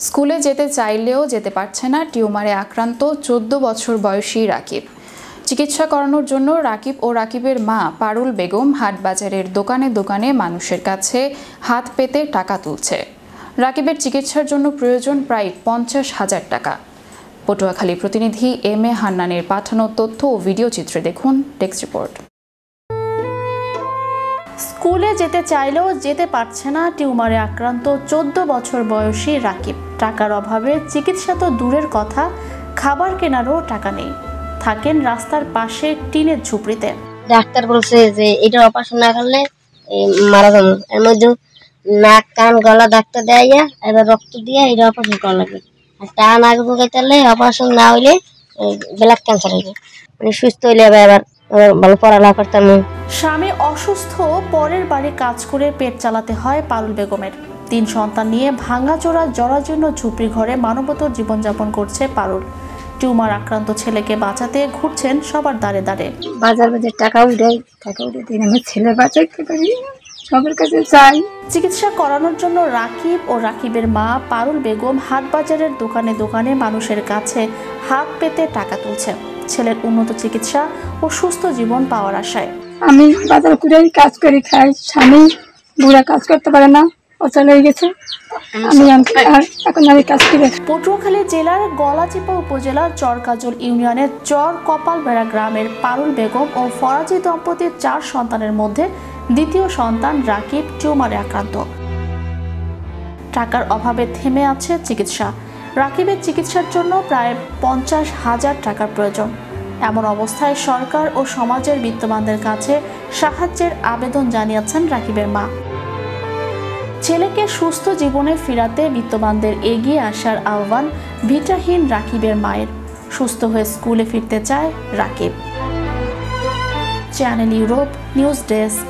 স্কুলে যেতে চাইলেও যেতে পারছে না টিউমারে আক্রান্ত ১৪ বছর বয়সী রাকিব। চিকিৎসা করানোর জন্য রাকিব ও রাকিবের মা পারুল বেগম হাটবাজারের দোকানে দোকানে মানুষের কাছে হাত পেতে টাকা তুলছে। রাকিবের চিকিৎসার জন্য প্রয়োজন প্রায় ৫০,০০০ টাকা। পটুয়াখালী প্রতিনিধি এম এ হান্নানের পাঠানো তথ্য ও ভিডিও চিত্রে দেখুন ডেস্ক রিপোর্ট। স্কুলে যেতে চাইলেও যেতে পারছে না টিউমারে আক্রান্ত ১৪ বছর বয়সী রাকিব। টাকার অভাবে চিকিৎসা তো দূরের কথা, খাবার কেনারও টাকা নেই। থাকেন রাস্তার পাশে টিনের ঝুপড়িতে। ডাক্তার বলছে যে এটা অপারেশন না করলে মারা যাবে। এর মধ্যে নাক কান গলা ডাক্তার দেয়, এবার রক্ত দিয়ে এটা অপারেশন করা লাগবে। আর তা না গেলে অপারেশন না হইলে ব্লাড ক্যান্সার হইবে। মানে সুস্থ হইলে আবার ভালো পড়ালেখা করতাম। স্বামী অসুস্থ, পরের বাড়ি কাজ করে পেট চালাতে হয় পারুল বেগমের। ৩ সন্তান নিয়ে ভাঙাচোরা জরাজীর্ণ ঝুপড়ি ঘরে মানবতর জীবনযাপন করছে পারুল। টিউমার আক্রান্ত ছেলেকে বাঁচাতে ঘুরছেন সবার দ্বারে দ্বারে। বাজার টাকা উঠে দিন আমি ছেলে বাঁচাইতে পারি, সবার কাছে চাই। চিকিৎসা করানোর জন্য রাকিব ও রাকিবের মা পারুল বেগম হাটবাজারের দোকানে দোকানে মানুষের কাছে হাত পেতে টাকা তুলছে ছেলের উন্নত চিকিৎসা ও সুস্থ জীবন পাওয়ার আশায়। আমি বাজার করে কাজ করি, খাই। স্বামী বুড়া কাজ করতে পারে না, অচল হয়ে গেছে। আমি কাজ করি। পটুয়াখালী জেলার গলাচিপা উপজেলার চরকাজল ইউনিয়নের চর কপালবেড়া গ্রামের পারুল বেগম ও ফরাজি দম্পতির 4 সন্তানের মধ্যে দ্বিতীয় সন্তান রাকিব টিউমারে আক্রান্ত। টাকার অভাবে থেমে আছে চিকিৎসা। রাকিবের চিকিৎসার জন্য প্রায় ৫০,০০০ টাকার প্রয়োজন। এমন অবস্থায় সরকার ও সমাজের বিত্তবানদের কাছে সাহায্যের আবেদন জানিয়েছেন রাকিবের মা। ছেলেকে সুস্থ জীবনে ফিরাতে বিত্তবানদের এগিয়ে আসার আহ্বান ভিটাহীন রাকিবের মায়ের। সুস্থ হয়ে স্কুলে ফিরতে চায় Rakib. Channel Europe news desk.